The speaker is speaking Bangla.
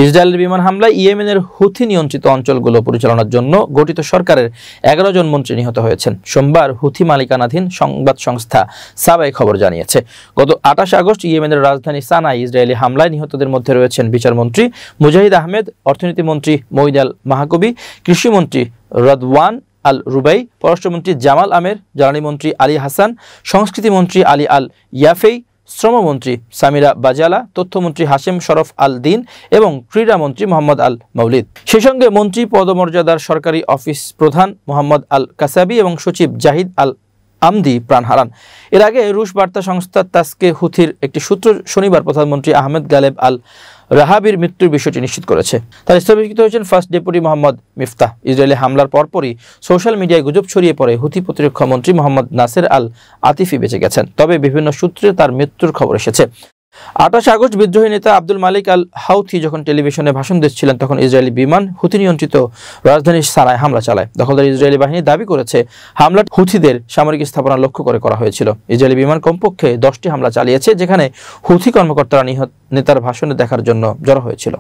ইসরায়েলের বিমান হামলায় ইয়েমেনের হুথি নিয়ন্ত্রিত অঞ্চলগুলো পরিচালনার জন্য গঠিত সরকারের 11 জন মন্ত্রী নিহত হয়েছেন। সোমবার হুথি মালিকানাধীন সংবাদ সংস্থা সাবায় খবর জানিয়েছে, গত 28 আগস্ট ইয়েমেনের রাজধানী সানায় ইসরায়েলি হামলায় নিহতদের মধ্যে রয়েছেন বিচারমন্ত্রী মুজাহিদ আহমেদ, অর্থনীতিমন্ত্রী মঈদ আল মাহকুবি, কৃষিমন্ত্রী রদওয়ান আল রুবাই, পররাষ্ট্রমন্ত্রী জামাল আমের, জ্বালানি মন্ত্রী আলী হাসান, সংস্কৃতি মন্ত্রী আলী আল ইয়াফেই, শ্রমমন্ত্রী সামিরা বাজালা, তথ্যমন্ত্রী হাশেম শরফ আল দিন এবং ক্রীড়ামন্ত্রী মোহাম্মদ আল মৌলিদ। সেই সঙ্গে মন্ত্রী পদমর্যাদার সরকারি অফিস প্রধান মোহাম্মদ আল কাসাবি এবং সচিব জাহিদ আল আমদি প্রাণ হারান। এর আগে রুশ বার্তা সংস্থা তাসকে হুথির একটি সূত্র শনিবার প্রধানমন্ত্রী আহমেদ গালেব আল রাহাবির মৃত্যুর বিষয়টি নিশ্চিত করেছে। তার স্থলাভিষিক্ত হয়েছেন first deputy Mohammad Miftah. Israeli হামলার পরপরই সোশ্যাল মিডিয়ায় গুজব ছড়িয়ে পড়ে হুথি প্রতিরক্ষা মন্ত্রী মোহাম্মদ নাসের আল আতিফি বেঁচে গেছেন, তবে বিভিন্ন সূত্রে তার মৃত্যুর খবর এসেছে। 28 আগস্ট বিদ্রোহী নেতা আব্দুল মালিক আল হাউথি যখন টেলিভিশনে ভাষণ দিচ্ছিলেন, তখন ইসরায়েলি বিমান হুথি নিয়ন্ত্রিত রাজধানী সানায় হামলা চালায়। দখলদার ইসরায়েলি বাহিনী দাবি করেছে হামলা হুথিদের সামরিক স্থাপনা লক্ষ্য করে করা হয়েছিল। ইসরায়েলি বিমান কমপক্ষে 10টি হামলা চালিয়েছে, যেখানে হুথি কর্মকর্তারা নেতার ভাষণে দেখার জন্য জড়ো হয়েছিল।